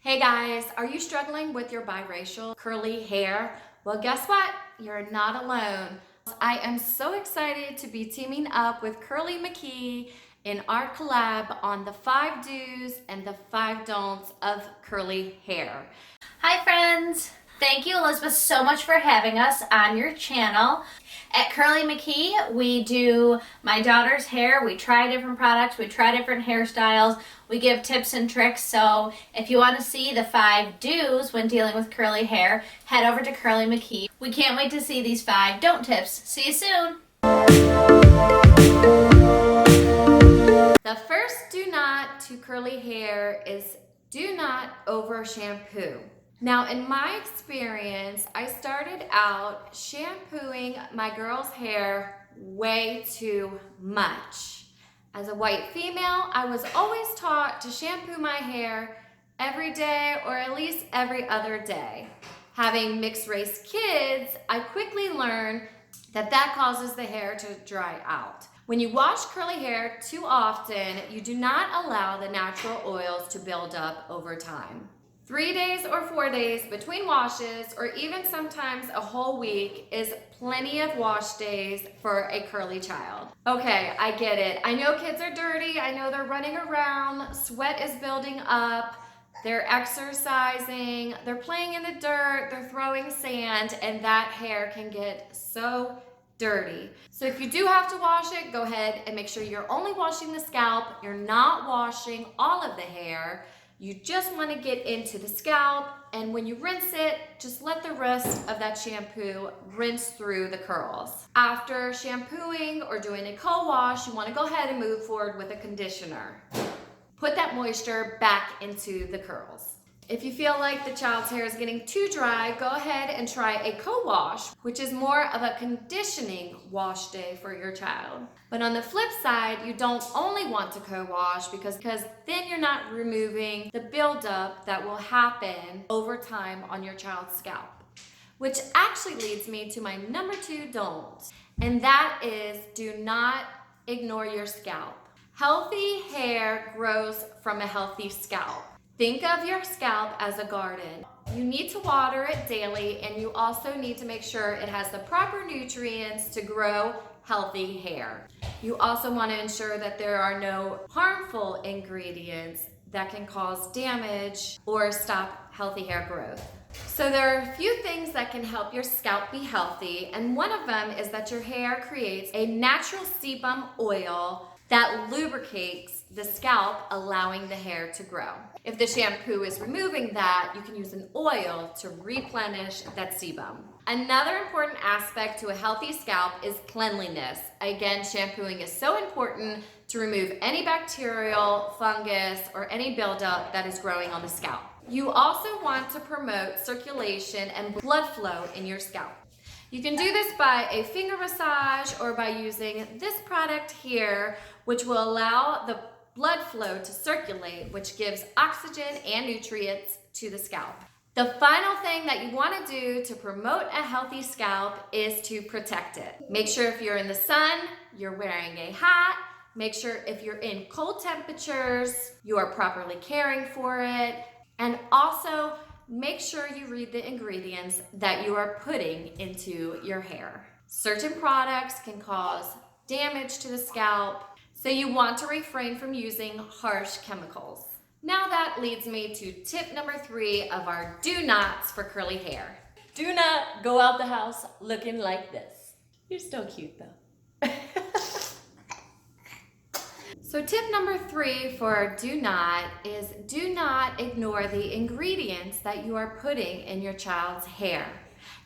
Hey guys, are you struggling with your biracial curly hair? Well, guess what? You're not alone. I am so excited to be teaming up with Curly Mckee in our collab on the 5 do's and the 5 don'ts of curly hair. Hi friends! Thank you, Elizabeth, so much for having us on your channel. At Curly Mckee, we do my daughter's hair. We try different products. We try different hairstyles. We give tips and tricks. So if you want to see the 5 do's when dealing with curly hair, head over to Curly Mckee. We can't wait to see these 5 don't tips. See you soon! The first do not to curly hair is do not over shampoo. Now, in my experience, I started out shampooing my girl's hair way too much. As a white female, I was always taught to shampoo my hair every day or at least every other day. Having mixed race kids, I quickly learned that causes the hair to dry out. When you wash curly hair too often, you do not allow the natural oils to build up over time. 3 days or 4 days between washes, or even sometimes a whole week, is plenty of wash days for a curly child. Okay, I get it. I know kids are dirty. I know they're running around. Sweat is building up. They're exercising. They're playing in the dirt. They're throwing sand, and that hair can get so dirty. So if you do have to wash it, go ahead and make sure you're only washing the scalp. You're not washing all of the hair. You just want to get into the scalp, and when you rinse it, just let the rest of that shampoo rinse through the curls. After shampooing or doing a co-wash, you want to go ahead and move forward with a conditioner. Put that moisture back into the curls. If you feel like the child's hair is getting too dry, go ahead and try a co-wash, which is more of a conditioning wash day for your child. But on the flip side, you don't only want to co-wash because then you're not removing the buildup that will happen over time on your child's scalp. Which actually leads me to my number 2 don't, and that is do not ignore your scalp. Healthy hair grows from a healthy scalp. Think of your scalp as a garden. You need to water it daily, and you also need to make sure it has the proper nutrients to grow healthy hair. You also want to ensure that there are no harmful ingredients that can cause damage or stop healthy hair growth. So there are a few things that can help your scalp be healthy, and one of them is that your hair creates a natural sebum oil that lubricates the scalp, allowing the hair to grow. If the shampoo is removing that, you can use an oil to replenish that sebum. Another important aspect to a healthy scalp is cleanliness. Again, shampooing is so important to remove any bacterial, fungus, or any buildup that is growing on the scalp. You also want to promote circulation and blood flow in your scalp. You can do this by a finger massage or by using this product here, which will allow the blood flow to circulate, which gives oxygen and nutrients to the scalp. The final thing that you want to do to promote a healthy scalp is to protect it. Make sure if you're in the sun, you're wearing a hat. Make sure if you're in cold temperatures, you are properly caring for it. And also, make sure you read the ingredients that you are putting into your hair. Certain products can cause damage to the scalp, so you want to refrain from using harsh chemicals. Now that leads me to tip number 3 of our do nots for curly hair. Do not go out the house looking like this. You're still cute though. So tip number 3 for do not is do not ignore the ingredients that you are putting in your child's hair.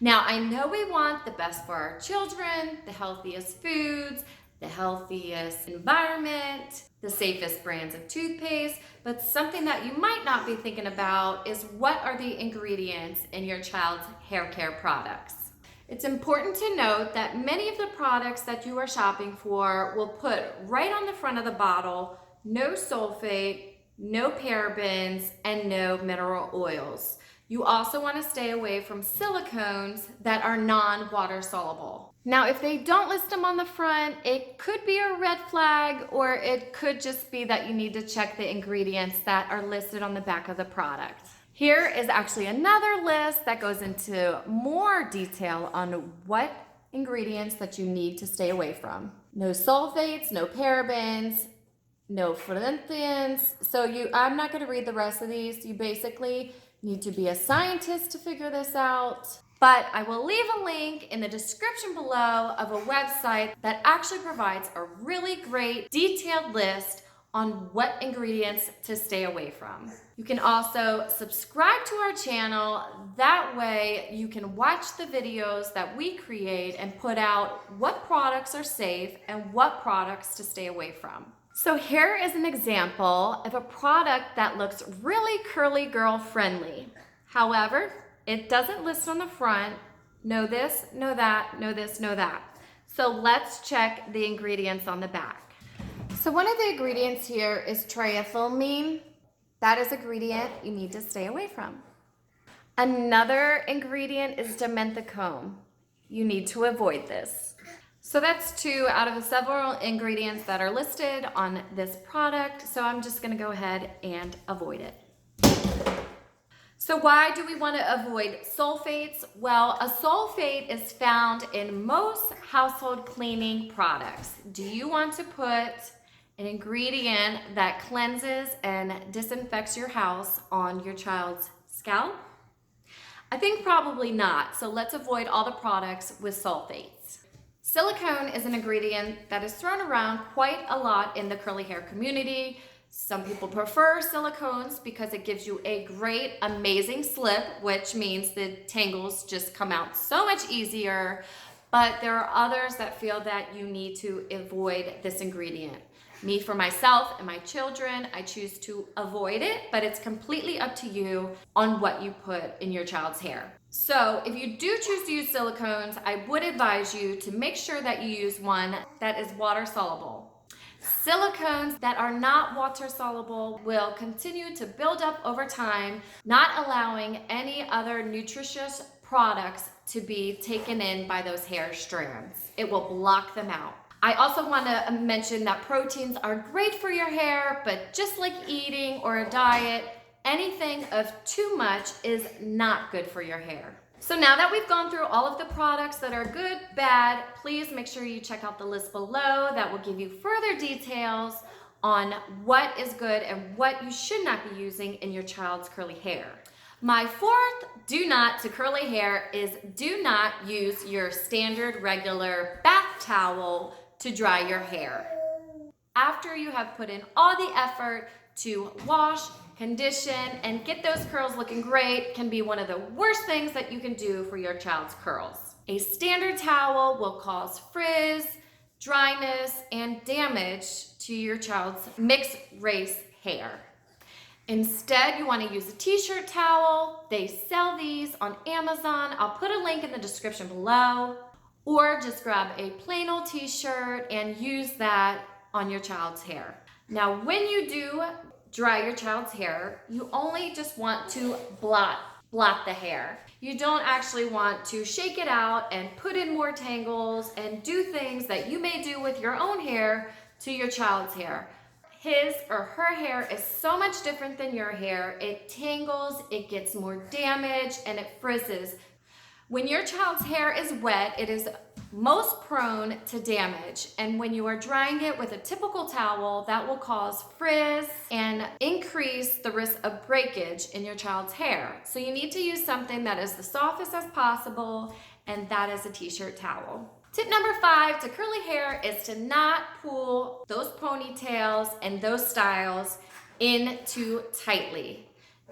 Now, I know we want the best for our children, the healthiest foods, the healthiest environment, the safest brands of toothpaste, but something that you might not be thinking about is what are the ingredients in your child's hair care products. It's important to note that many of the products that you are shopping for will put right on the front of the bottle, no sulfate, no parabens, and no mineral oils. You also want to stay away from silicones that are non-water soluble. Now, if they don't list them on the front, it could be a red flag, or it could just be that you need to check the ingredients that are listed on the back of the product. Here is actually another list that goes into more detail on what ingredients that you need to stay away from. No sulfates, no parabens, no phthalates. I'm not going to read the rest of these. You basically need to be a scientist to figure this out. But I will leave a link in the description below of a website that actually provides a really great detailed list on what ingredients to stay away from. You can also subscribe to our channel. That way you can watch the videos that we create and put out what products are safe and what products to stay away from. So here is an example of a product that looks really curly girl friendly. However, it doesn't list on the front, no this, no that, no this, no that. So let's check the ingredients on the back. So one of the ingredients here is triethylamine. That is an ingredient you need to stay away from. Another ingredient is dimethicone. You need to avoid this. So that's 2 out of the several ingredients that are listed on this product. So I'm just gonna go ahead and avoid it. So why do we want to avoid sulfates? Well, a sulfate is found in most household cleaning products. Do you want to put an ingredient that cleanses and disinfects your house on your child's scalp? I think probably not. So let's avoid all the products with sulfates. Silicone is an ingredient that is thrown around quite a lot in the curly hair community. Some people prefer silicones because it gives you a great, amazing slip, which means the tangles just come out so much easier. But there are others that feel that you need to avoid this ingredient. Me, for myself and my children, I choose to avoid it, but it's completely up to you on what you put in your child's hair. So if you do choose to use silicones, I would advise you to make sure that you use one that is water soluble. Silicones that are not water soluble will continue to build up over time, not allowing any other nutritious products to be taken in by those hair strands. It will block them out. I also want to mention that proteins are great for your hair, but just like eating or a diet, anything of too much is not good for your hair. So now that we've gone through all of the products that are good, bad, please make sure you check out the list below. That will give you further details on what is good and what you should not be using in your child's curly hair. My 4th do not to curly hair is do not use your standard regular bath towel to dry your hair. After you have put in all the effort to wash, condition, and get those curls looking great, can be one of the worst things that you can do for your child's curls. A standard towel will cause frizz, dryness, and damage to your child's mixed race hair. Instead, you want to use a t-shirt towel. They sell these on Amazon. I'll put a link in the description below. Or just grab a plain old t-shirt and use that on your child's hair. Now, when you do dry your child's hair, you only just want to blot the hair. You don't actually want to shake it out and put in more tangles and do things that you may do with your own hair to your child's hair. His or her hair is so much different than your hair. It tangles, it gets more damage, and it frizzes. When your child's hair is wet, it is most prone to damage. And when you are drying it with a typical towel, that will cause frizz and increase the risk of breakage in your child's hair. So you need to use something that is the softest as possible, and that is a t-shirt towel. Tip number 5 to curly hair is to not pull those ponytails and those styles in too tightly.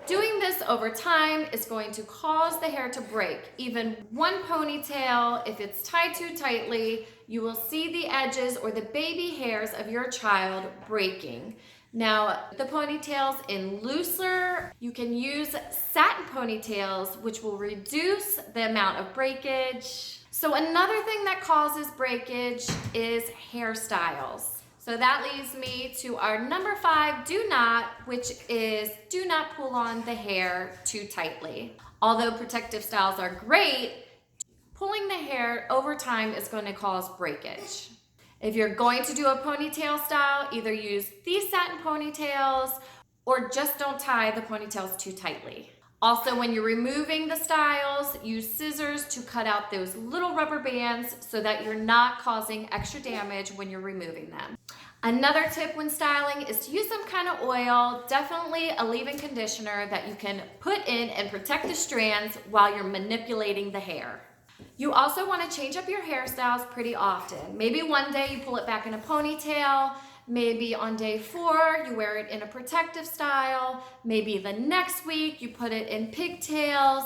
Doing this over time is going to cause the hair to break. Even one ponytail, if it's tied too tightly, you will see the edges or the baby hairs of your child breaking. Now, the ponytails in looser, you can use satin ponytails, which will reduce the amount of breakage. So another thing that causes breakage is hairstyles. So that leads me to our number 5 do not, which is do not pull on the hair too tightly. Although protective styles are great, pulling the hair over time is going to cause breakage. If you're going to do a ponytail style, either use these satin ponytails or just don't tie the ponytails too tightly. Also, when you're removing the styles, use scissors to cut out those little rubber bands so that you're not causing extra damage when you're removing them. Another tip when styling is to use some kind of oil, definitely a leave-in conditioner that you can put in and protect the strands while you're manipulating the hair. You also want to change up your hairstyles pretty often. Maybe one day you pull it back in a ponytail, maybe on day 4 you wear it in a protective style, maybe the next week you put it in pigtails.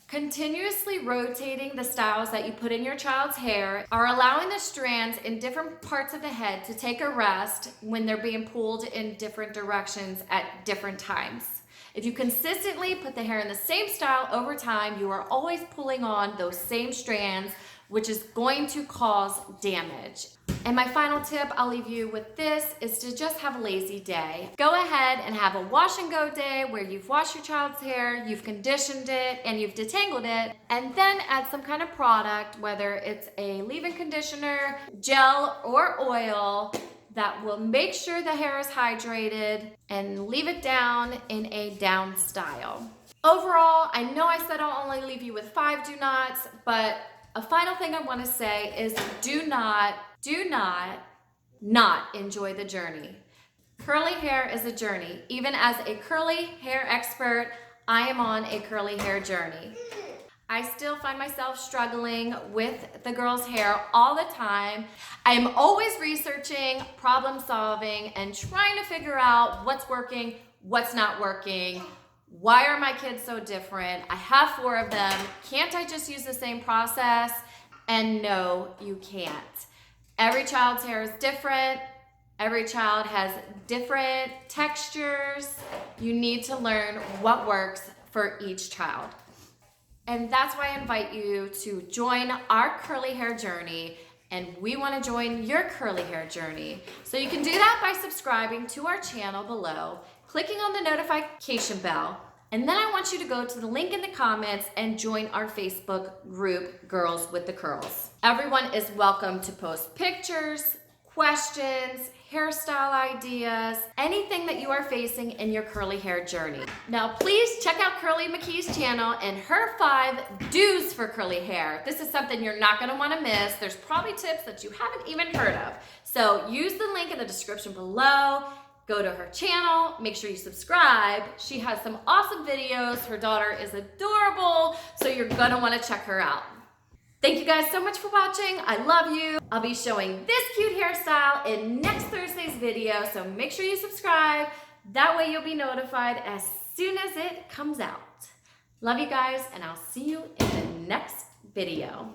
Continuously rotating the styles that you put in your child's hair are allowing the strands in different parts of the head to take a rest when they're being pulled in different directions at different times. If you consistently put the hair in the same style over time, you are always pulling on those same strands, which is going to cause damage. And my final tip I'll leave you with this is to just have a lazy day. Go ahead and have a wash and go day where you've washed your child's hair, you've conditioned it, and you've detangled it, and then add some kind of product, whether it's a leave-in conditioner, gel, or oil, that will make sure the hair is hydrated and leave it down in a down style. Overall, I know I said I'll only leave you with 5 do nots, but a final thing I want to say is do not enjoy the journey. Curly hair is a journey. Even as a curly hair expert, I am on a curly hair journey. I still find myself struggling with the girls' hair all the time. I am always researching, problem solving, and trying to figure out what's working, what's not working. Why are my kids so different? I have 4 of them. Can't I just use the same process? And no, you can't. Every child's hair is different. Every child has different textures. You need to learn what works for each child. And that's why I invite you to join our curly hair journey, and we want to join your curly hair journey. So you can do that by subscribing to our channel below, clicking on the notification bell, and then I want you to go to the link in the comments and join our Facebook group, Girls with the Curls. Everyone is welcome to post pictures, questions, hairstyle ideas, anything that you are facing in your curly hair journey. Now, please check out Curly Mckee's channel and her 5 do's for curly hair. This is something you're not gonna wanna miss. There's probably tips that you haven't even heard of. So use the link in the description below. Go to her channel, make sure you subscribe. She has some awesome videos. Her daughter is adorable, so you're gonna wanna check her out. Thank you guys so much for watching. I love you. I'll be showing this cute hairstyle in next Thursday's video, so make sure you subscribe. That way you'll be notified as soon as it comes out. Love you guys, and I'll see you in the next video.